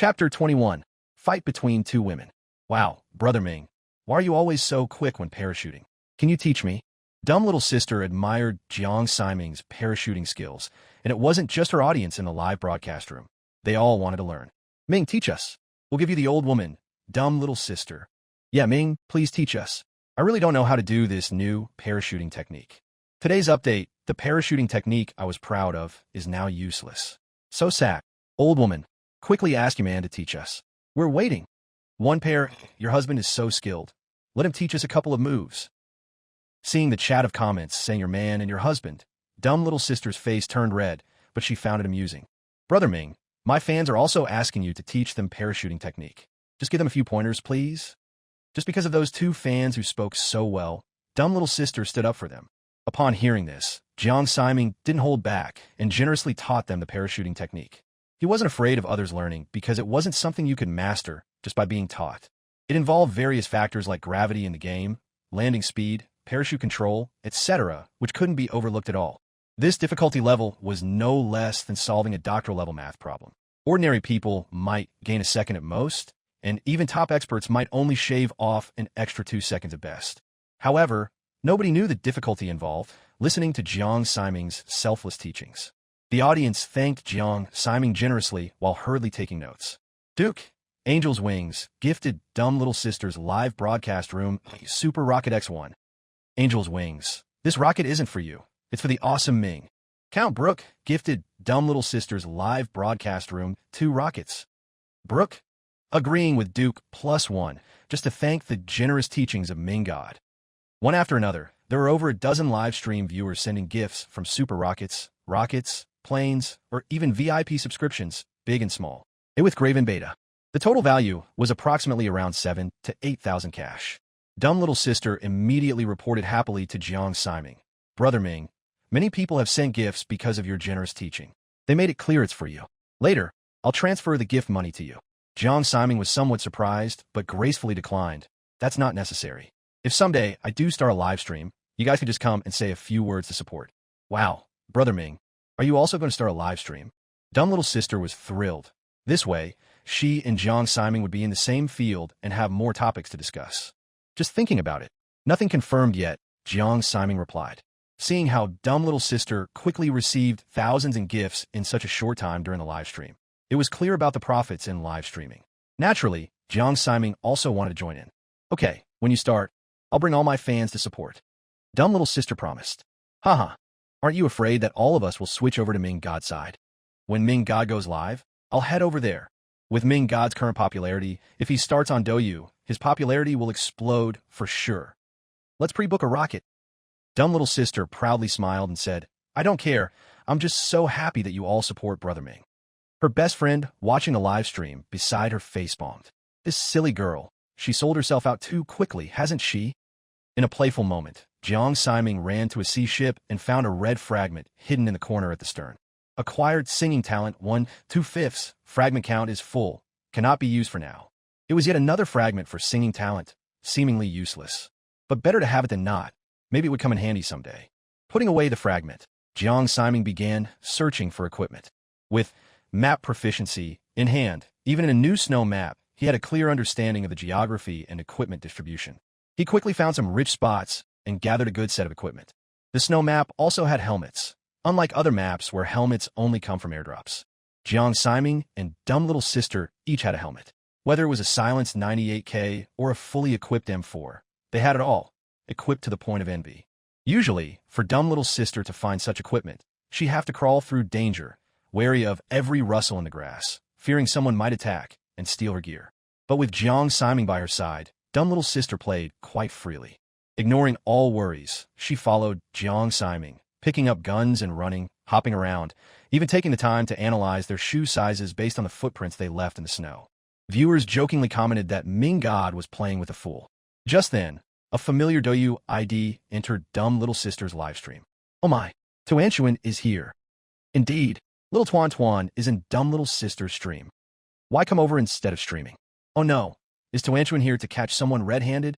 Chapter 21. Fight between two women. Wow, Brother Ming, why are you always so quick when parachuting? Can you teach me? Dumb little sister admired Jiang Siming's parachuting skills, and it wasn't just her audience in the live broadcast room. They all wanted to learn. Ming, teach us. We'll give you the old woman, dumb little sister. Yeah, Ming, please teach us. I really don't know how to do this new parachuting technique. Today's update, the parachuting technique I was proud of, is now useless. So sad. Old woman, quickly ask your man to teach us. We're waiting. One pair, your husband is so skilled. Let him teach us a couple of moves. Seeing the chat of comments saying your man and your husband, dumb little sister's face turned red, but she found it amusing. Brother Ming, my fans are also asking you to teach them parachuting technique. Just give them a few pointers, please. Just because of those two fans who spoke so well, dumb little sister stood up for them. Upon hearing this, Jiang Siming didn't hold back and generously taught them the parachuting technique. He wasn't afraid of others learning because it wasn't something you could master just by being taught. It involved various factors like gravity in the game, landing speed, parachute control, etc., which couldn't be overlooked at all. This difficulty level was no less than solving a doctoral-level math problem. Ordinary people might gain a second at most, and even top experts might only shave off an extra 2 seconds at best. However, nobody knew the difficulty involved listening to Jiang Siming's selfless teachings. The audience thanked Jiang Siming generously while hurriedly taking notes. Duke, Angel's Wings, gifted dumb little sister's live broadcast room Super Rocket X1. Angel's Wings, this rocket isn't for you. It's for the awesome Ming. Count Brooke gifted dumb little sister's live broadcast room 2 rockets. Brooke, agreeing with Duke +1, just to thank the generous teachings of Ming God. One after another, there were over a dozen live stream viewers sending gifts from super rockets, planes, or even VIP subscriptions, big and small. It with Graven Beta. The total value was approximately around 7,000 to 8,000 cash. Dumb little sister immediately reported happily to Jiang Siming. Brother Ming, many people have sent gifts because of your generous teaching. They made it clear it's for you. Later, I'll transfer the gift money to you. Jiang Siming was somewhat surprised, but gracefully declined. That's not necessary. If someday I do start a live stream, you guys can just come and say a few words to support. Wow, Brother Ming, are you also going to start a live stream? Dumb little sister was thrilled. This way, she and Jiang Siming would be in the same field and have more topics to discuss. Just thinking about it. Nothing confirmed yet, Jiang Siming replied. Seeing how dumb little sister quickly received thousands in gifts in such a short time during the live stream, it was clear about the profits in live streaming. Naturally, Jiang Siming also wanted to join in. Okay, when you start, I'll bring all my fans to support. Dumb little sister promised. Haha, aren't you afraid that all of us will switch over to Ming God's side? When Ming God goes live, I'll head over there. With Ming God's current popularity, if he starts on Douyu, his popularity will explode for sure. Let's pre-book a rocket. Dumb little sister proudly smiled and said, I don't care, I'm just so happy that you all support Brother Ming. Her best friend, watching the live stream, beside her facepalmed. This silly girl, she sold herself out too quickly, hasn't she? In a playful moment, Jiang Siming ran to a sea ship and found a red fragment hidden in the corner at the stern. Acquired singing talent 1 2/5, fragment count is full, cannot be used for now. It was yet another fragment for singing talent, seemingly useless. But better to have it than not, maybe it would come in handy someday. Putting away the fragment, Jiang Siming began searching for equipment. With map proficiency in hand, even in a new snow map, he had a clear understanding of the geography and equipment distribution. He quickly found some rich spots and gathered a good set of equipment. The snow map also had helmets, unlike other maps where helmets only come from airdrops. Jiang Siming and dumb little sister each had a helmet. Whether it was a silenced 98K or a fully equipped M4, they had it all, equipped to the point of envy. Usually, for dumb little sister to find such equipment, she'd have to crawl through danger, wary of every rustle in the grass, fearing someone might attack and steal her gear. But with Jiang Siming by her side, dumb little sister played quite freely. Ignoring all worries, she followed Jiang Siming, picking up guns and running, hopping around, even taking the time to analyze their shoe sizes based on the footprints they left in the snow. Viewers jokingly commented that Ming God was playing with a fool. Just then, a familiar Douyu ID entered dumb little sister's livestream. Oh my, Tuan is here. Indeed, little Tuan is in dumb little sister's stream. Why come over instead of streaming? Oh no, is Tuan here to catch someone red-handed?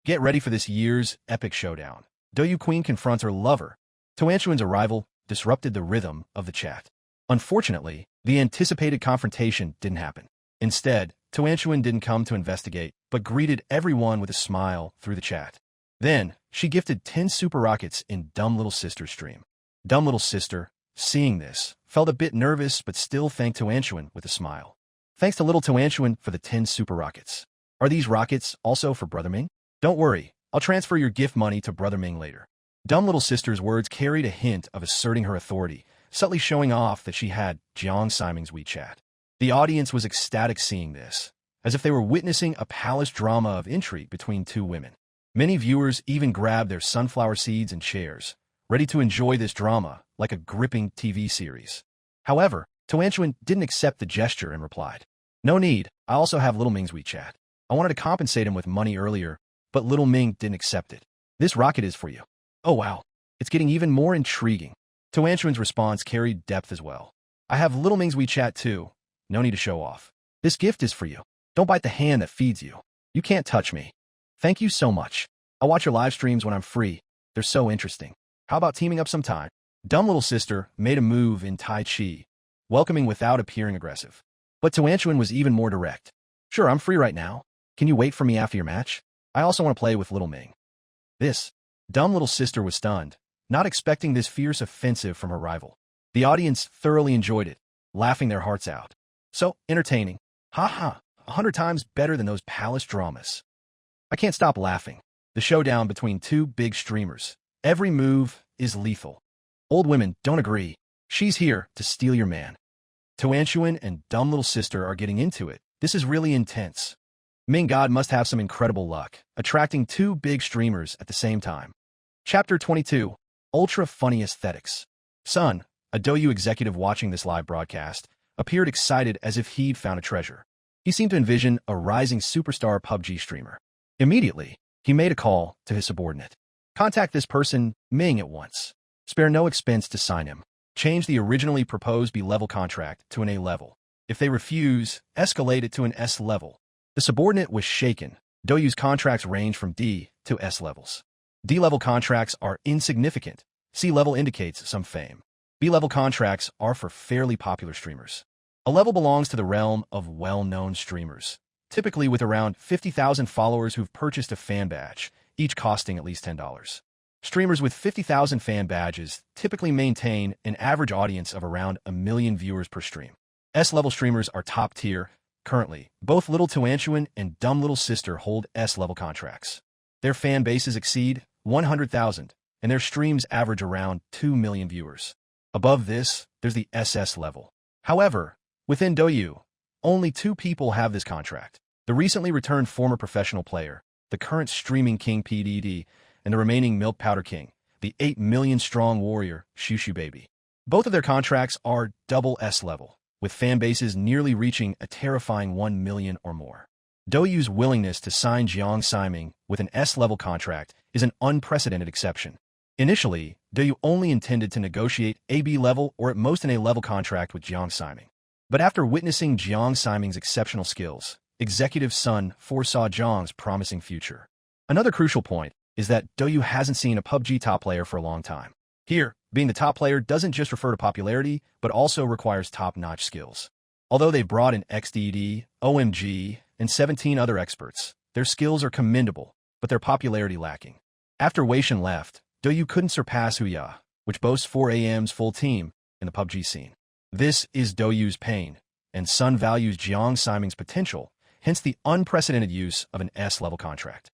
Get ready for this year's epic showdown. Douyu Queen confronts her lover. Tuan's arrival disrupted the rhythm of the chat. Unfortunately, the anticipated confrontation didn't happen. Instead, Tuanchuan didn't come to investigate, but greeted everyone with a smile through the chat. Then, she gifted 10 super rockets in Dumb Little Sister's stream. Dumb Little Sister, seeing this, felt a bit nervous but still thanked Tuanchuan with a smile. Thanks to little Tuanchuan for the 10 super rockets. Are these rockets also for Brother Ming? Don't worry, I'll transfer your gift money to Brother Ming later. Dumb Little Sister's words carried a hint of asserting her authority, subtly showing off that she had Jiang Siming's WeChat. The audience was ecstatic seeing this, as if they were witnessing a palace drama of intrigue between two women. Many viewers even grabbed their sunflower seeds and chairs, ready to enjoy this drama like a gripping TV series. However, Tuanchuan didn't accept the gesture and replied, "No need, I also have Little Ming's WeChat. I wanted to compensate him with money earlier, but Little Ming didn't accept it. This rocket is for you." Oh wow, it's getting even more intriguing. Tuanchuan's response carried depth as well. "I have Little Ming's WeChat too. No need to show off. This gift is for you. Don't bite the hand that feeds you. You can't touch me. Thank you so much. I'll watch your live streams when I'm free. They're so interesting. How about teaming up sometime?" Dumb Little Sister made a move in Tai Chi, welcoming without appearing aggressive. But Tuanchuan was even more direct. "Sure, I'm free right now. Can you wait for me after your match? I also want to play with Little Ming." This Dumb Little Sister was stunned, not expecting this fierce offensive from her rival. The audience thoroughly enjoyed it, laughing their hearts out. So entertaining. Ha 100 times better than those palace dramas. I can't stop laughing. The showdown between two big streamers. Every move is lethal. Old women don't agree. She's here to steal your man. Tuanchuan and Dumb Little Sister are getting into it. This is really intense. Ming God must have some incredible luck, attracting two big streamers at the same time. Chapter 22. Ultra Funny Aesthetics. Sun, a Douyu executive watching this live broadcast, appeared excited as if he'd found a treasure. He seemed to envision a rising superstar PUBG streamer. Immediately, he made a call to his subordinate. "Contact this person, Ming, at once. Spare no expense to sign him. Change the originally proposed B-level contract to an A level. If they refuse, escalate it to an S level." The subordinate was shaken. Douyu's contracts range from D to S levels. D-level contracts are insignificant. C level indicates some fame. B-level contracts are for fairly popular streamers. A level belongs to the realm of well-known streamers, typically with around 50,000 followers who've purchased a fan badge, each costing at least $10. Streamers with 50,000 fan badges typically maintain an average audience of around 1 million viewers per stream. S-level streamers are top tier. Currently, both Little Tuanchuan and Dumb Little Sister hold S-level contracts. Their fan bases exceed 100,000, and their streams average around 2 million viewers. Above this, there's the SS level. However, within Douyu, only 2 people have this contract. The recently returned former professional player, the current streaming king PDD, and the remaining milk powder king, the 8 million strong warrior Shushu Baby. Both of their contracts are double S level, with fan bases nearly reaching a terrifying 1 million or more. Douyu's willingness to sign Jiang Siming with an S-level contract is an unprecedented exception. Initially, Douyu only intended to negotiate a B-level or at most an A-level contract with Jiang Siming. But after witnessing Jiang Siming's exceptional skills, Executive Sun foresaw Jiang's promising future. Another crucial point is that Douyu hasn't seen a PUBG top player for a long time. Here, being the top player doesn't just refer to popularity, but also requires top-notch skills. Although they've brought in XDD, OMG, and 17 other experts, their skills are commendable, but their popularity lacking. After Wei Shen left, Douyu couldn't surpass Huya, which boasts 4AM's full team in the PUBG scene. This is Douyu's pain, and Sun values Jiang Siming's potential, hence the unprecedented use of an S-level contract.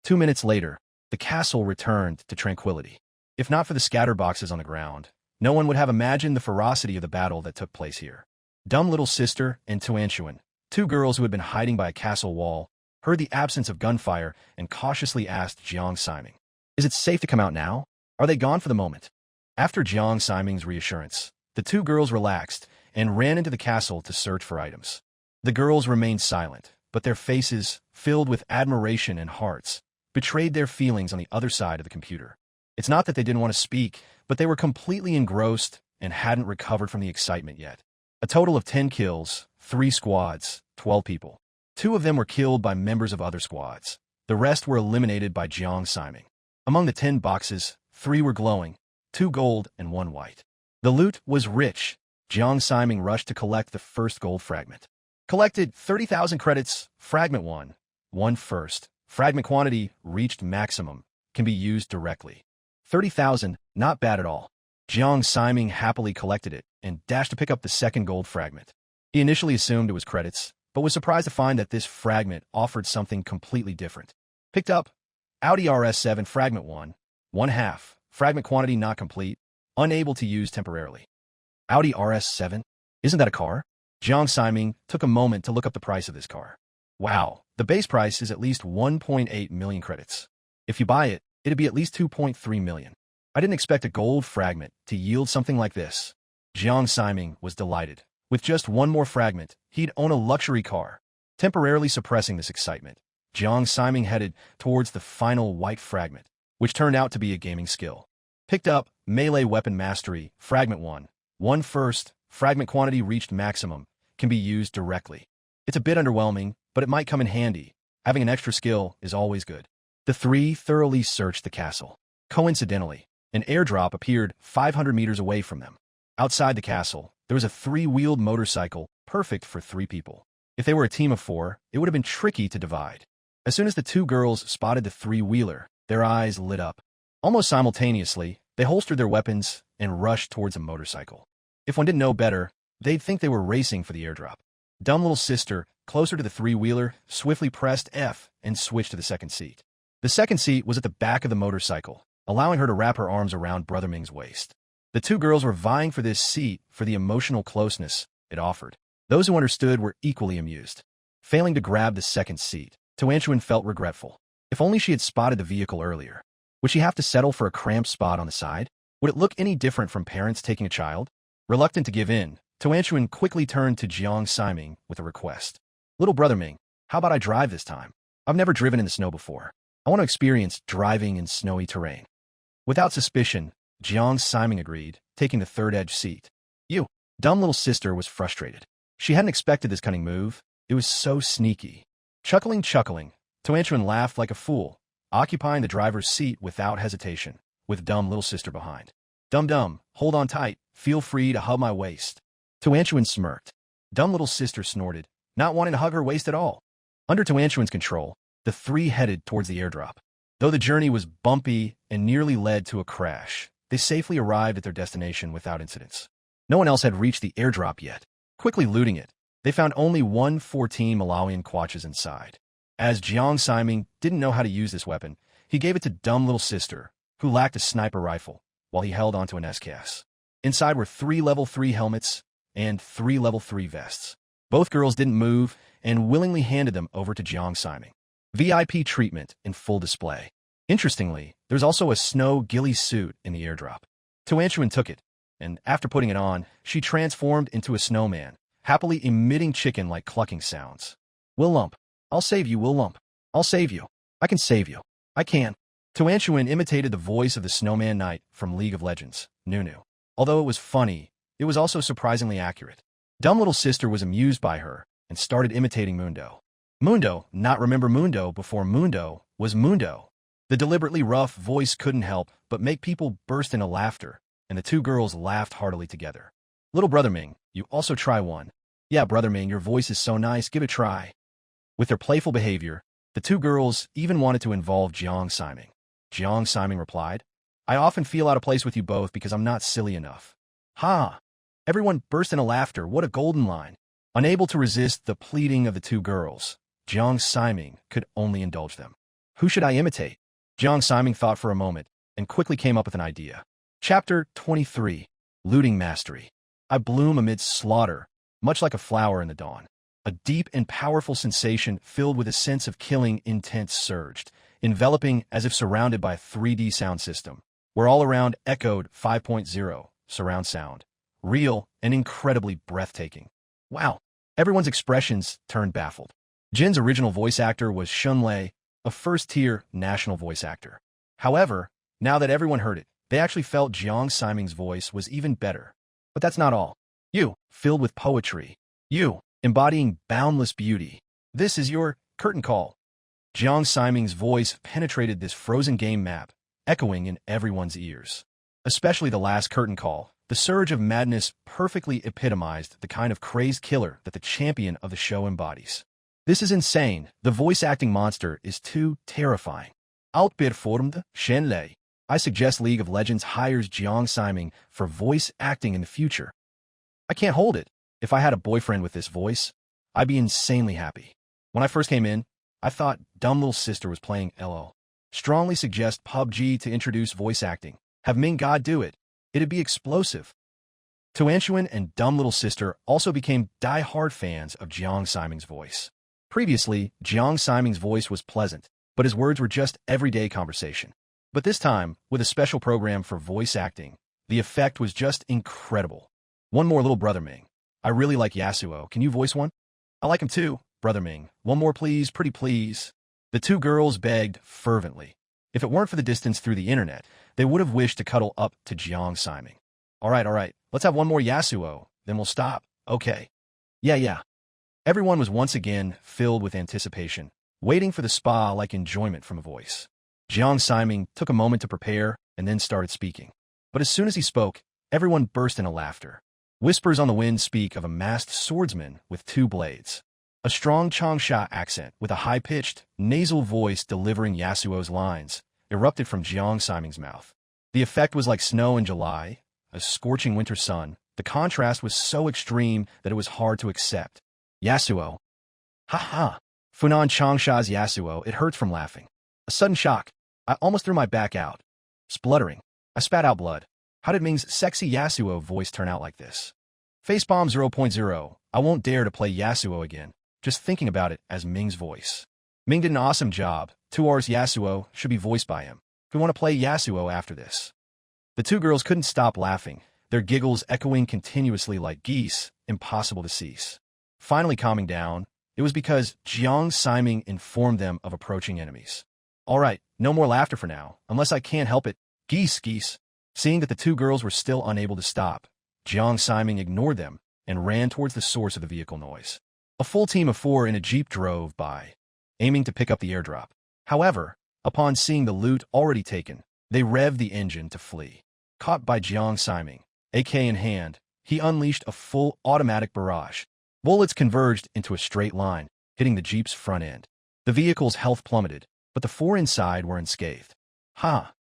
2 minutes later, the castle returned to tranquility. If not for the scatterboxes on the ground, no one would have imagined the ferocity of the battle that took place here. Dumb Little Sister and Tuanchuan, 2 girls who had been hiding by a castle wall, heard the absence of gunfire and cautiously asked Jiang Siming, "Is it safe to come out now? Are they gone for the moment?" After Jiang Siming's reassurance, the 2 girls relaxed and ran into the castle to search for items. The girls remained silent, but their faces, filled with admiration and hearts, betrayed their feelings on the other side of the computer. It's not that they didn't want to speak, but they were completely engrossed and hadn't recovered from the excitement yet. A total of 10 kills, 3 squads, 12 people. 2 of them were killed by members of other squads. The rest were eliminated by Jiang Siming. Among the 10 boxes, 3 were glowing, 2 gold and 1 white. The loot was rich. Jiang Siming rushed to collect the first gold fragment. Collected 30,000 credits. Fragment 1. 1 first. Fragment quantity reached maximum. Can be used directly. 30,000, not bad at all. Jiang Siming happily collected it and dashed to pick up the second gold fragment. He initially assumed it was credits, but was surprised to find that this fragment offered something completely different. Picked up Audi RS7 Fragment 1. 1/2. Fragment quantity not complete. Unable to use temporarily. Audi RS7? Isn't that a car? Jiang Siming took a moment to look up the price of this car. Wow, the base price is at least 1.8 million credits. If you buy it, it'd be at least 2.3 million. I didn't expect a gold fragment to yield something like this. Jiang Siming was delighted. With just one more fragment, he'd own a luxury car. Temporarily suppressing this excitement, Jiang Siming headed towards the final white fragment, which turned out to be a gaming skill. Picked up Melee Weapon Mastery, Fragment 1. 1 first. Fragment quantity reached maximum. Can be used directly. It's a bit underwhelming, but it might come in handy. Having an extra skill is always good. The three thoroughly searched the castle. Coincidentally, an airdrop appeared 500 meters away from them. Outside the castle, there was a 3-wheeled motorcycle, perfect for 3 people. If they were a team of 4, it would have been tricky to divide. As soon as the 2 girls spotted the 3-wheeler, their eyes lit up. Almost simultaneously, they holstered their weapons and rushed towards a motorcycle. If one didn't know better, they'd think they were racing for the airdrop. Dumb little sister, closer to the 3-wheeler, swiftly pressed F and switched to the second seat. The second seat was at the back of the motorcycle, allowing her to wrap her arms around Brother Ming's waist. The 2 girls were vying for this seat for the emotional closeness it offered. Those who understood were equally amused. Failing to grab the second seat, Tuanchuan felt regretful. If only she had spotted the vehicle earlier. Would she have to settle for a cramped spot on the side? Would it look any different from parents taking a child? Reluctant to give in, Tuanchuan quickly turned to Jiang Siming with a request. Little Brother Ming, how about I drive this time? I've never driven in the snow before. I want to experience driving in snowy terrain. Without suspicion, Jiang Siming agreed, taking the third edge seat. You, dumb little sister was frustrated. She hadn't expected this cunning move. It was so sneaky. Chuckling, Tuanchuan laughed like a fool, occupying the driver's seat without hesitation, with dumb little sister behind. Dum, hold on tight. Feel free to hug my waist. Tuanchuan smirked. Dumb little sister snorted, not wanting to hug her waist at all. Under Tuanchuan's control, the 3 headed towards the airdrop. Though the journey was bumpy and nearly led to a crash, they safely arrived at their destination without incidents. No one else had reached the airdrop yet. Quickly looting it, they found only 114 Malawian kwaches inside. As Jiang Siming didn't know how to use this weapon, he gave it to dumb little sister, who lacked a sniper rifle, while he held onto an SKS. Inside were 3 level 3 helmets and 3 level 3 vests. Both girls didn't move and willingly handed them over to Jiang Siming. VIP treatment in full display. Interestingly, there's also a snow ghillie suit in the airdrop. Tuanchuan took it, and after putting it on, she transformed into a snowman, happily emitting chicken-like clucking sounds. Will Lump, I'll save you, Will Lump. I'll save you. I can save you. I can. Tuanchuan imitated the voice of the Snowman Knight from League of Legends, Nunu. Although it was funny, it was also surprisingly accurate. Dumb little sister was amused by her and started imitating Mundo. Mundo, not remember Mundo before Mundo was Mundo. The deliberately rough voice couldn't help but make people burst into laughter, and the 2 girls laughed heartily together. Little Brother Ming, you also try one. Yeah, Brother Ming, your voice is so nice, give it a try. With their playful behavior, the 2 girls even wanted to involve Jiang Siming. Jiang Siming replied, I often feel out of place with you both because I'm not silly enough. Ha! Everyone burst into laughter. What a golden line. Unable to resist the pleading of the 2 girls, Jiang Siming could only indulge them. Who should I imitate? Jiang Siming thought for a moment and quickly came up with an idea. Chapter 23. Looting Mastery. I bloom amidst slaughter, much like a flower in the dawn. A deep and powerful sensation filled with a sense of killing intent surged, enveloping as if surrounded by a 3D sound system, where all around echoed 5.0 surround sound. Real and incredibly breathtaking. Wow. Everyone's expressions turned baffled. Jin's original voice actor was Shun Lei, a first-tier national voice actor. However, now that everyone heard it, they actually felt Jiang Siming's voice was even better. But that's not all. You, filled with poetry. You, embodying boundless beauty. This is your curtain call. Jiang Siming's voice penetrated this frozen game map, echoing in everyone's ears. Especially the last curtain call, The surge of madness perfectly epitomized the kind of crazed killer that the champion of the show embodies. This is insane. The voice acting monster is too terrifying. Outperformed Shen Lei. I suggest League of Legends hires Jiang Siming for voice acting in the future. I can't hold it. If I had a boyfriend with this voice, I'd be insanely happy. When I first came in, I thought dumb little sister was playing LO. Strongly suggest PUBG to introduce voice acting. Have Ming God do it. It'd be explosive. Tuanshuan and dumb little sister also became die-hard fans of Jiang Siming's voice. Previously, Jiang Siming's voice was pleasant, but his words were just everyday conversation. But this time, with a special program for voice acting, the effect was just incredible. One more, little brother Ming. I really like Yasuo. Can you voice one? I like him too, brother Ming. One more please, pretty please. The two girls begged fervently. If it weren't for the distance through the internet, they would have wished to cuddle up to Jiang Siming. All right, let's have one more Yasuo, then we'll stop. Okay. Yeah. Everyone was once again filled with anticipation, waiting for the spa-like enjoyment from a voice. Jiang Siming took a moment to prepare and then started speaking. But as soon as he spoke, everyone burst into laughter. Whispers on the wind speak of a masked swordsman with two blades. A strong Changsha accent with a high-pitched, nasal voice delivering Yasuo's lines erupted from Jiang Siming's mouth. The effect was like snow in July, a scorching winter sun. The contrast was so extreme that it was hard to accept. Yasuo. Ha. Funan Changsha's Yasuo, it hurts from laughing. A sudden shock. I almost threw my back out. Spluttering. I spat out blood. How did Ming's sexy Yasuo voice turn out like this? Facebomb 0.0. I won't dare to play Yasuo again, just thinking about it as Ming's voice. Ming did an awesome job. 2 hours Yasuo should be voiced by him. We want to play Yasuo after this. The two girls couldn't stop laughing, their giggles echoing continuously like geese, impossible to cease. Finally calming down, it was because Jiang Siming informed them of approaching enemies. All right, no more laughter for now, unless I can't help it. Geese. Seeing that the two girls were still unable to stop, Jiang Siming ignored them and ran towards the source of the vehicle noise. A full team of 4 in a jeep drove by, aiming to pick up the airdrop. However, upon seeing the loot already taken, they revved the engine to flee. Caught by Jiang Siming, AK in hand, he unleashed a full automatic barrage. Bullets converged into a straight line, hitting the jeep's front end. The vehicle's health plummeted, but the 4 inside were unscathed.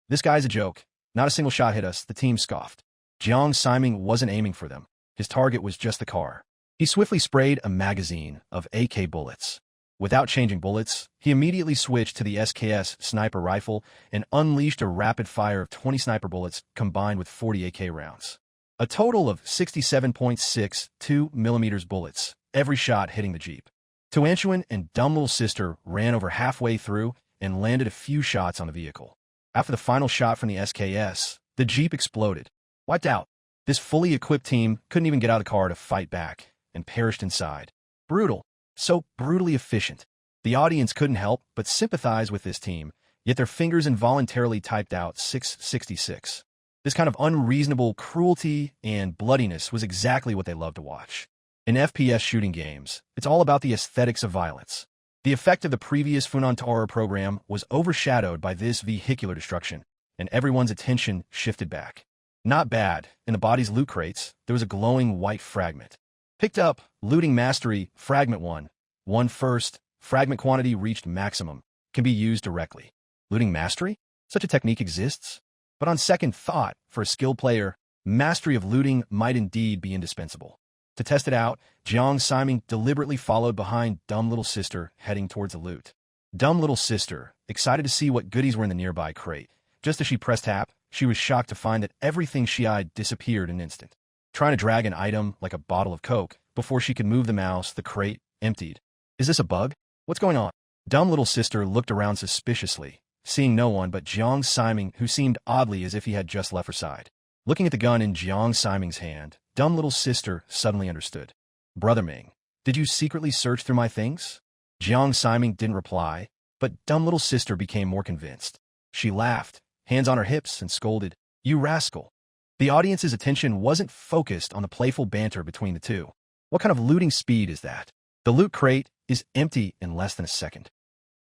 This guy's a joke. Not a single shot hit us, the team scoffed. Jiang Siming wasn't aiming for them. His target was just the car. He swiftly sprayed a magazine of AK bullets. Without changing bullets, he immediately switched to the SKS sniper rifle and unleashed a rapid fire of 20 sniper bullets combined with 40 AK rounds. A total of 67.62 mm bullets, every shot hitting the jeep. Tuanshuan and dumb little sister ran over halfway through and landed a few shots on the vehicle. After the final shot from the SKS, the jeep exploded. Wiped out. This fully equipped team couldn't even get out of the car to fight back and perished inside. Brutal. So brutally efficient. The audience couldn't help but sympathize with this team, yet their fingers involuntarily typed out 666. This kind of unreasonable cruelty and bloodiness was exactly what they loved to watch. In FPS shooting games, it's all about the aesthetics of violence. The effect of the previous Funan Horror program was overshadowed by this vehicular destruction, and everyone's attention shifted back. Not bad. In the body's loot crates, there was a glowing white fragment. Picked up, looting mastery, fragment 1. 1 first, fragment quantity reached maximum. Can be used directly. Looting mastery? Such a technique exists? But on second thought, for a skilled player, mastery of looting might indeed be indispensable. To test it out, Jiang Siming deliberately followed behind dumb little sister heading towards the loot. Dumb little sister, excited to see what goodies were in the nearby crate. Just as she pressed tap, she was shocked to find that everything she eyed disappeared in an instant. Trying to drag an item like a bottle of Coke, before she could move the mouse, the crate emptied. Is this a bug? What's going on? Dumb little sister looked around suspiciously, seeing no one but Jiang Siming, who seemed oddly as if he had just left her side. Looking at the gun in Jiang Siming's hand, dumb little sister suddenly understood. Brother Ming, did you secretly search through my things? Jiang Siming didn't reply, but dumb little sister became more convinced. She laughed, hands on her hips, and scolded, "You rascal." The audience's attention wasn't focused on the playful banter between the two. What kind of looting speed is that? The loot crate is empty in less than a second.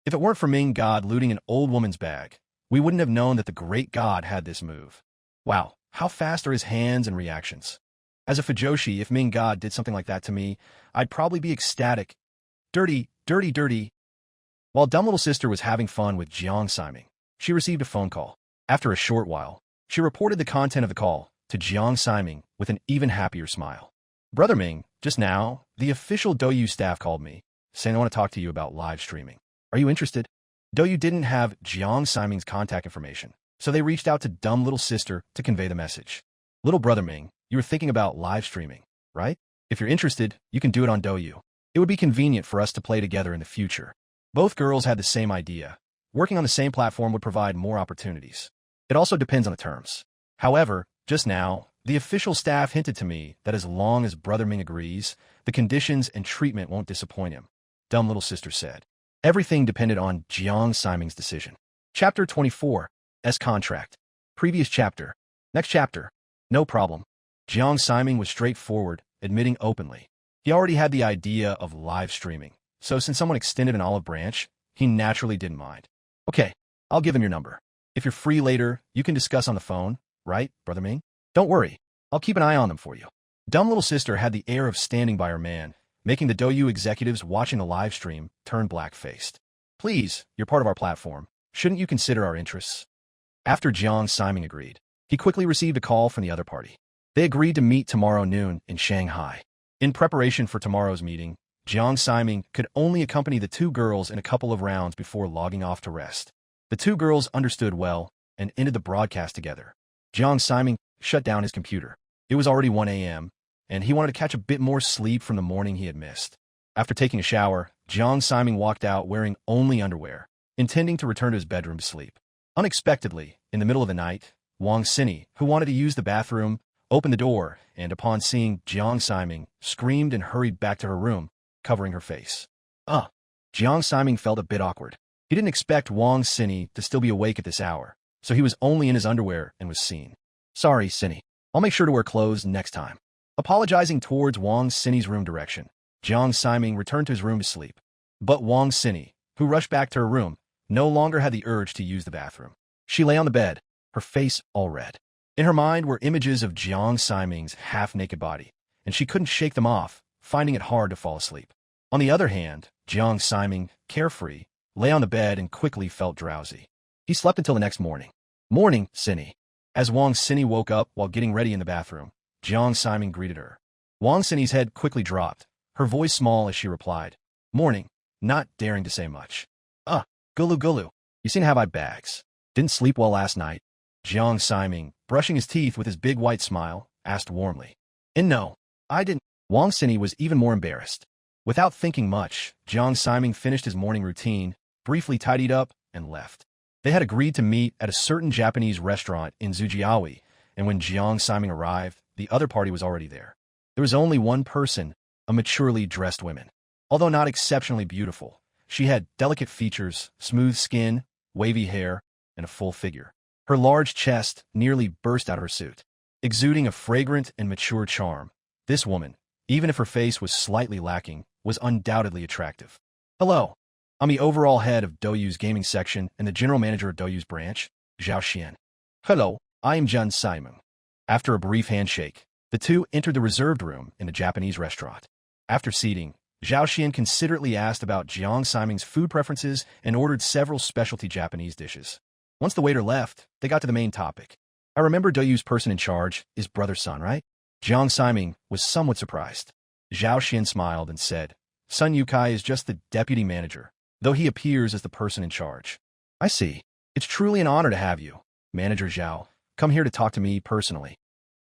If it weren't for Ming God looting an old woman's bag, we wouldn't have known that the great god had this move. Wow, How fast are his hands and reactions? As a Fujoshi, if Ming God did something like that to me, I'd probably be ecstatic. Dirty, dirty, dirty. While dumb little sister was having fun with Jiang Siming, she received a phone call. After a short while, she reported the content of the call to Jiang Siming with an even happier smile. Brother Ming, just now, the official Douyu staff called me, saying they want to talk to you about live streaming. Are you interested? Douyu didn't have Jiang Siming's contact information, so they reached out to dumb little sister to convey the message. Little brother Ming, you were thinking about live streaming, right? If you're interested, you can do it on Douyu. It would be convenient for us to play together in the future. Both girls had the same idea. Working on the same platform would provide more opportunities. It also depends on the terms. However, just now, the official staff hinted to me that as long as Brother Ming agrees, the conditions and treatment won't disappoint him. Dumb little sister said. Everything depended on Jiang Siming's decision. Chapter 24. S Contract. Previous chapter. Next chapter. No problem. Jiang Siming was straightforward, admitting openly. He already had the idea of live streaming, so since someone extended an olive branch, he naturally didn't mind. Okay, I'll give him your number. If you're free later, you can discuss on the phone, right, Brother Ming? Don't worry, I'll keep an eye on them for you. Dumb little sister had the air of standing by her man, making the Douyu executives watching the live stream turn black-faced. Please, you're part of our platform. Shouldn't you consider our interests? After Jiang Siming agreed, he quickly received a call from the other party. They agreed to meet tomorrow noon in Shanghai. In preparation for tomorrow's meeting, Jiang Siming could only accompany the two girls in a couple of rounds before logging off to rest. The two girls understood well and ended the broadcast together. Jiang Siming shut down his computer. It was already 1 a.m., and he wanted to catch a bit more sleep from the morning he had missed. After taking a shower, Jiang Siming walked out wearing only underwear, intending to return to his bedroom to sleep. Unexpectedly, in the middle of the night, Wang Xini, who wanted to use the bathroom, opened the door, and upon seeing Jiang Siming, screamed and hurried back to her room, covering her face. Jiang Siming felt a bit awkward. He didn't expect Wang Xini to still be awake at this hour, so he was only in his underwear and was seen. Sorry, Xini. I'll make sure to wear clothes next time. Apologizing towards Wang Xini's room direction, Jiang Siming returned to his room to sleep. But Wang Xini, who rushed back to her room, no longer had the urge to use the bathroom. She lay on the bed, her face all red. In her mind were images of Jiang Siming's half-naked body, and she couldn't shake them off, finding it hard to fall asleep. On the other hand, Jiang Siming, carefree, lay on the bed and quickly felt drowsy. He slept until the next morning. Morning, Xini. As Wang Xini woke up while getting ready in the bathroom, Jiang Siming greeted her. Wang Xini's head quickly dropped, her voice small as she replied, Morning, not daring to say much. Gulu gulu. You seem to have eye bags. Didn't sleep well last night? Jiang Siming, brushing his teeth with his big white smile, asked warmly. And no, I didn't. Wang Xini was even more embarrassed. Without thinking much, Jiang Siming finished his morning routine, briefly tidied up, and left. They had agreed to meet at a certain Japanese restaurant in Zujiawi, and when Jiang Siming arrived, the other party was already there. There was only one person, a maturely dressed woman. Although not exceptionally beautiful, she had delicate features, smooth skin, wavy hair, and a full figure. Her large chest nearly burst out of her suit. Exuding a fragrant and mature charm, this woman, even if her face was slightly lacking, was undoubtedly attractive. Hello, I'm the overall head of Douyu's gaming section and the general manager of Douyu's branch, Zhao Xian. Hello, I am Jiang Siming. After a brief handshake, the two entered the reserved room in the Japanese restaurant. After seating, Zhao Xian considerately asked about Jiang Siming's food preferences and ordered several specialty Japanese dishes. Once the waiter left, they got to the main topic. I remember Douyu's person in charge is Brother Sun, right? Jiang Siming was somewhat surprised. Zhao Xian smiled and said, Sun Yukai is just the deputy manager, though he appears as the person in charge. I see. It's truly an honor to have you, Manager Zhao. Come here to talk to me personally.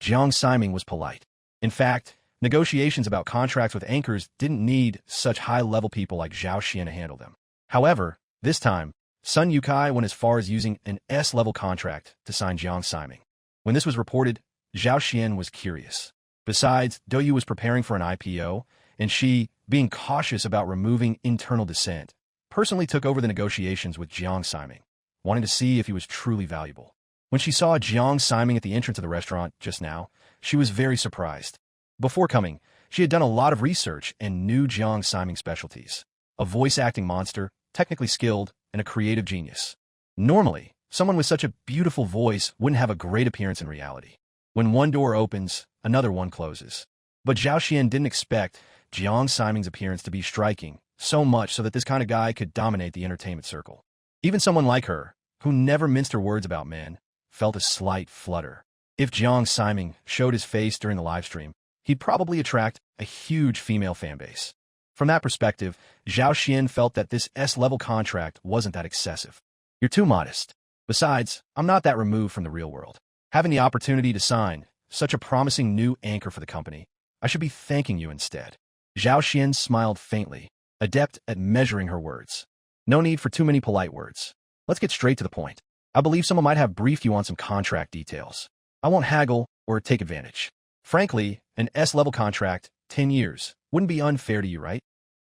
Jiang Siming was polite. In fact, negotiations about contracts with anchors didn't need such high-level people like Zhao Xian to handle them. However, this time, Sun Yukai went as far as using an S-level contract to sign Jiang Siming. When this was reported, Zhao Xian was curious. Besides, Douyu was preparing for an IPO, and she, being cautious about removing internal dissent, personally took over the negotiations with Jiang Siming, wanting to see if he was truly valuable. When she saw Jiang Siming at the entrance of the restaurant just now, she was very surprised. Before coming, she had done a lot of research and knew Jiang Siming's specialties. A voice-acting monster, technically skilled, and a creative genius. Normally, someone with such a beautiful voice wouldn't have a great appearance in reality. When one door opens, another one closes. But Zhao Xian didn't expect Jiang Siming's appearance to be striking, so much so that this kind of guy could dominate the entertainment circle. Even someone like her, who never minced her words about men, felt a slight flutter. If Jiang Siming showed his face during the livestream, he'd probably attract a huge female fanbase. From that perspective, Zhao Xian felt that this S-level contract wasn't that excessive. You're too modest. Besides, I'm not that removed from the real world. Having the opportunity to sign such a promising new anchor for the company, I should be thanking you instead. Zhao Xian smiled faintly, adept at measuring her words. No need for too many polite words. Let's get straight to the point. I believe someone might have briefed you on some contract details. I won't haggle or take advantage. Frankly, an S-level contract, 10 years, wouldn't be unfair to you, right?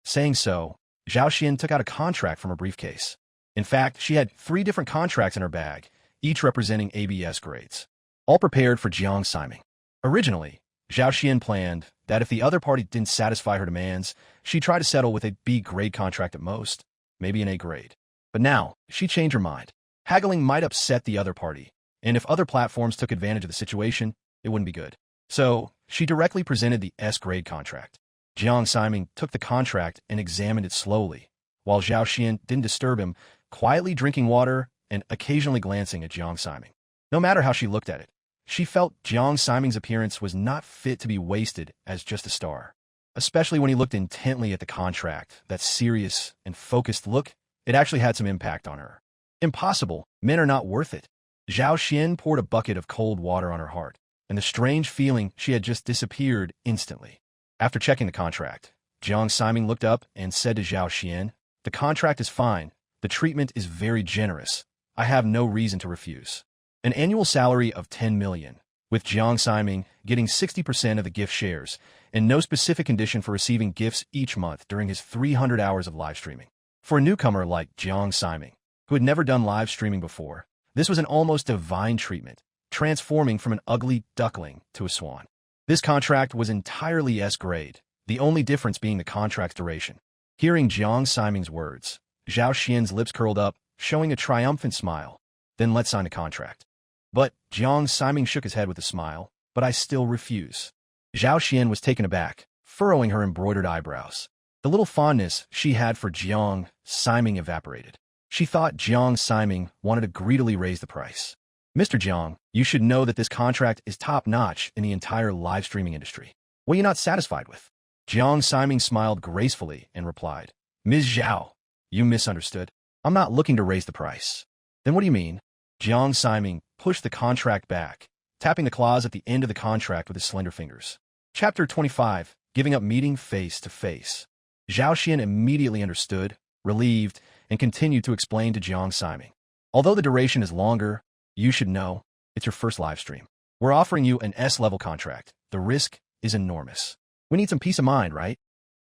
Saying so, Zhao Xian took out a contract from her briefcase. In fact, she had 3 different contracts in her bag, each representing ABS grades, all prepared for Jiang Siming. Originally, Zhao Xian planned that if the other party didn't satisfy her demands, she'd try to settle with a B-grade contract at most, maybe an A grade. But now, she changed her mind. Haggling might upset the other party, and if other platforms took advantage of the situation, it wouldn't be good. So, she directly presented the S-grade contract. Jiang Siming took the contract and examined it slowly, while Zhao Xian didn't disturb him, quietly drinking water and occasionally glancing at Jiang Siming. No matter how she looked at it, she felt Jiang Siming's appearance was not fit to be wasted as just a star. Especially when he looked intently at the contract, that serious and focused look, it actually had some impact on her. Impossible, men are not worth it. Zhao Xian poured a bucket of cold water on her heart, and the strange feeling she had just disappeared instantly. After checking the contract, Jiang Siming looked up and said to Zhao Xian, "The contract is fine. The treatment is very generous. I have no reason to refuse." An annual salary of 10 million, with Jiang Siming getting 60% of the gift shares, and no specific condition for receiving gifts each month during his 300 hours of live streaming. For a newcomer like Jiang Siming, who had never done live streaming before, this was an almost divine treatment, transforming from an ugly duckling to a swan. This contract was entirely S-grade, the only difference being the contract's duration. Hearing Jiang Siming's words, Zhao Xian's lips curled up, showing a triumphant smile. "Then let's sign the contract." But Jiang Siming shook his head with a smile, "But I still refuse." Zhao Xian was taken aback, furrowing her embroidered eyebrows. The little fondness she had for Jiang Siming evaporated. She thought Jiang Siming wanted to greedily raise the price. "Mr. Jiang, you should know that this contract is top-notch in the entire live streaming industry. What are you not satisfied with?" Jiang Siming smiled gracefully and replied, "Ms. Zhao, you misunderstood. I'm not looking to raise the price." "Then what do you mean?" Jiang Siming pushed the contract back, tapping the clause at the end of the contract with his slender fingers. Chapter 25, Giving Up Meeting Face to Face. Zhao Xian immediately understood, relieved, and continued to explain to Jiang Siming. "Although the duration is longer, you should know, it's your first live stream. We're offering you an S-level contract. The risk is enormous. We need some peace of mind, right?"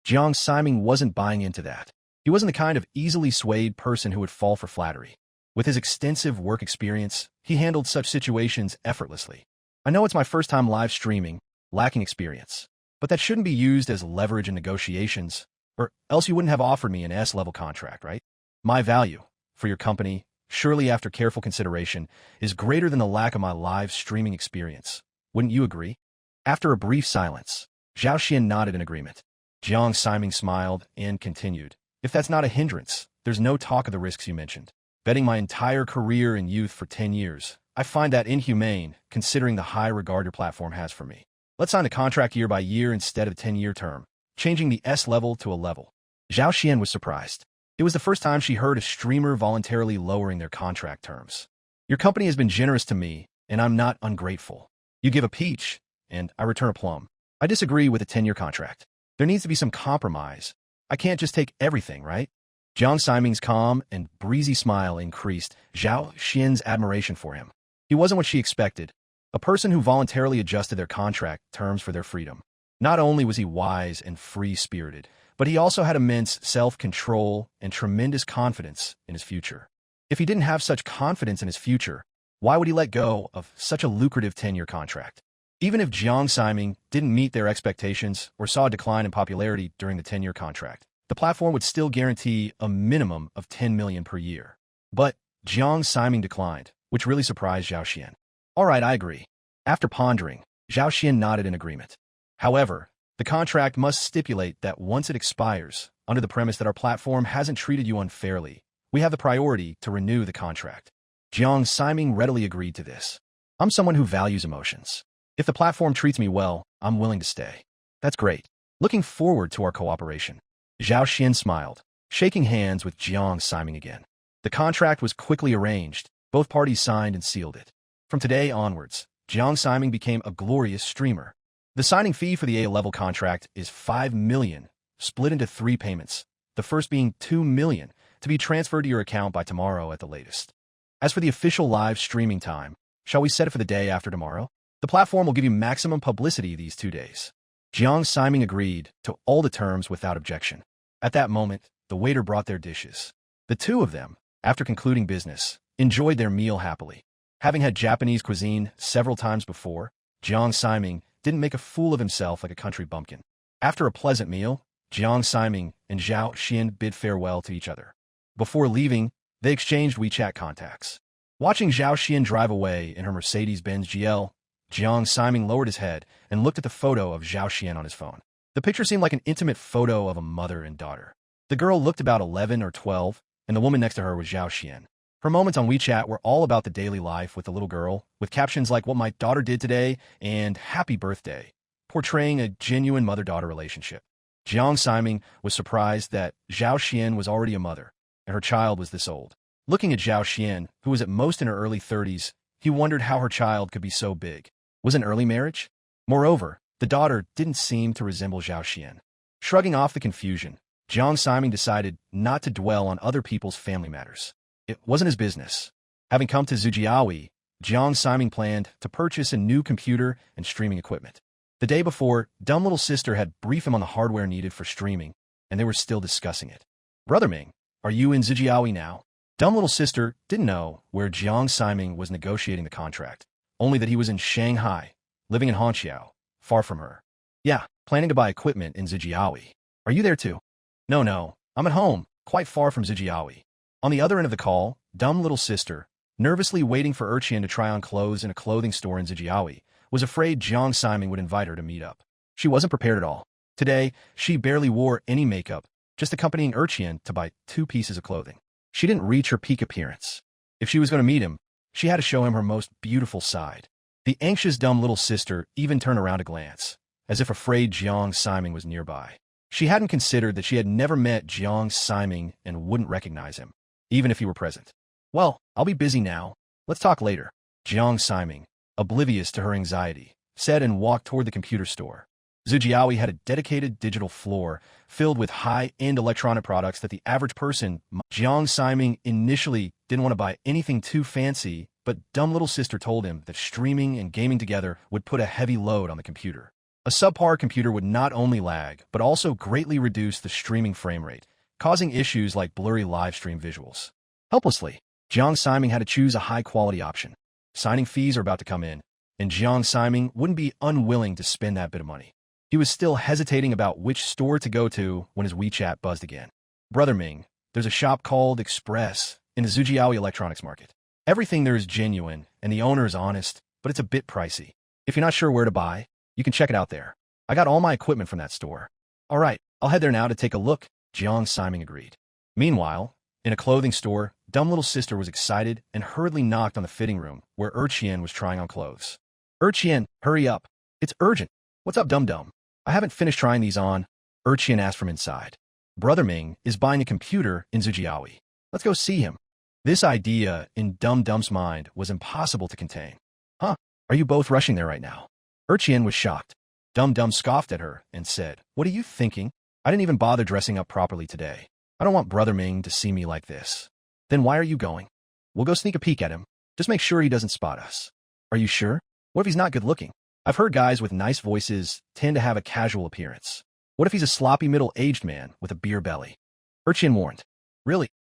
Jiang Siming wasn't buying into that. He wasn't the kind of easily swayed person who would fall for flattery. With his extensive work experience, he handled such situations effortlessly. "I know it's my first time live streaming, lacking experience, but that shouldn't be used as leverage in negotiations, or else you wouldn't have offered me an S-level contract, right? My value, for your company, surely after careful consideration, is greater than the lack of my live streaming experience. Wouldn't you agree?" After a brief silence, Zhao Xian nodded in agreement. Jiang Siming smiled and continued, "If that's not a hindrance, there's no talk of the risks you mentioned. Betting my entire career and youth for 10 years, I find that inhumane, considering the high regard your platform has for me. Let's sign the contract year by year instead of a 10-year term, changing the S level to a level." Zhao Xian was surprised. It was the first time she heard a streamer voluntarily lowering their contract terms. "Your company has been generous to me, and I'm not ungrateful. You give a peach, and I return a plum. I disagree with a 10-year contract. There needs to be some compromise. I can't just take everything, right?" Jiang Siming's calm and breezy smile increased Zhao Xian's admiration for him. He wasn't what she expected, a person who voluntarily adjusted their contract terms for their freedom. Not only was he wise and free-spirited, but he also had immense self-control and tremendous confidence in his future. If he didn't have such confidence in his future, why would he let go of such a lucrative 10-year contract? Even if Jiang Siming didn't meet their expectations or saw a decline in popularity during the 10-year contract, the platform would still guarantee a minimum of 10 million per year. But Jiang Siming declined, which really surprised Zhao Xian. "All right, I agree. After pondering, Zhao Xian nodded in agreement. However, the contract must stipulate that once it expires, under the premise that our platform hasn't treated you unfairly, we have the priority to renew the contract. Jiang Siming readily agreed to this. I'm someone who values emotions. If the platform treats me well, I'm willing to stay. That's great. Looking forward to our cooperation. Zhao Xian smiled, shaking hands with Jiang Siming again. The contract was quickly arranged. Both parties signed and sealed it. From today onwards, Jiang Siming became a glorious streamer. The signing fee for the A-level contract is 5 million, split into 3 payments, the first being 2 million, to be transferred to your account by tomorrow at the latest. As for the official live streaming time, shall we set it for the day after tomorrow? The platform will give you maximum publicity these 2 days. Jiang Siming agreed to all the terms without objection. At that moment, the waiter brought their dishes. The two of them, after concluding business, enjoyed their meal happily. Having had Japanese cuisine several times before, Jiang Siming didn't make a fool of himself like a country bumpkin. After a pleasant meal, Jiang Siming and Zhao Xian bid farewell to each other. Before leaving, they exchanged WeChat contacts. Watching Zhao Xian drive away in her Mercedes-Benz GL, Jiang Siming lowered his head and looked at the photo of Zhao Xian on his phone. The picture seemed like an intimate photo of a mother and daughter. The girl looked about 11 or 12, and the woman next to her was Zhao Xian. Her moments on WeChat were all about the daily life with the little girl, with captions like "what my daughter did today" and "happy birthday," portraying a genuine mother-daughter relationship. Jiang Siming was surprised that Zhao Xian was already a mother, and her child was this old. Looking at Zhao Xian, who was at most in her early 30s, he wondered how her child could be so big. Was it an early marriage? Moreover, the daughter didn't seem to resemble Zhao Xian. Shrugging off the confusion, Jiang Siming decided not to dwell on other people's family matters. It wasn't his business. Having come to Zhujiaoui, Jiang Siming planned to purchase a new computer and streaming equipment. The day before, dumb little sister had briefed him on the hardware needed for streaming, and they were still discussing it. "Brother Ming, are you in Zhujiaoui now?" Dumb little sister didn't know where Jiang Siming was negotiating the contract, only that he was in Shanghai, living in Hangzhou, far from her. "Yeah, planning to buy equipment in Zhujiaoui. Are you there too?" No, I'm at home, quite far from Zhujiaoui." On the other end of the call, dumb little sister, nervously waiting for Urchin to try on clothes in a clothing store in Zhujiaoui, was afraid Jiang Siming would invite her to meet up. She wasn't prepared at all. Today, she barely wore any makeup, just accompanying Urchin to buy 2 pieces of clothing. She didn't reach her peak appearance. If she was going to meet him, she had to show him her most beautiful side. The anxious dumb little sister even turned around to glance, as if afraid Jiang Siming was nearby. She hadn't considered that she had never met Jiang Siming and wouldn't recognize him, even if he were present. "Well, I'll be busy now. Let's talk later," Jiang Siming, oblivious to her anxiety, said and walked toward the computer store. Zhujiaoui had a dedicated digital floor filled with high-end electronic products that the average person. Jiang Siming initially didn't want to buy anything too fancy, but dumb little sister told him that streaming and gaming together would put a heavy load on the computer. A subpar computer would not only lag, but also greatly reduce the streaming frame rate, causing issues like blurry live stream visuals. Helplessly, Jiang Siming had to choose a high-quality option. Signing fees are about to come in, and Jiang Siming wouldn't be unwilling to spend that bit of money. He was still hesitating about which store to go to when his WeChat buzzed again. "Brother Ming, there's a shop called Express in the Zhujiaoui electronics market. Everything there is genuine, and the owner is honest, but it's a bit pricey. If you're not sure where to buy, you can check it out there. I got all my equipment from that store." "All right, I'll head there now to take a look," Jiang Siming agreed. Meanwhile, in a clothing store, dumb little sister was excited and hurriedly knocked on the fitting room where Urchin was trying on clothes. "Urchin, hurry up. It's urgent." "What's up, dum-dum?" "I haven't finished trying these on," Urchin asked from inside. "Brother Ming is buying a computer in Zhujiaoui. Let's go see him." This idea in Dum-Dum's mind was impossible to contain. "Huh? Are you both rushing there right now?" Urchin was shocked. Dum-Dum scoffed at her and said, "What are you thinking? I didn't even bother dressing up properly today. I don't want Brother Ming to see me like this." "Then why are you going?" "We'll go sneak a peek at him. Just make sure he doesn't spot us." "Are you sure? What if he's not good looking? I've heard guys with nice voices tend to have a casual appearance. What if he's a sloppy middle-aged man with a beer belly?" Urchin warned. "Really?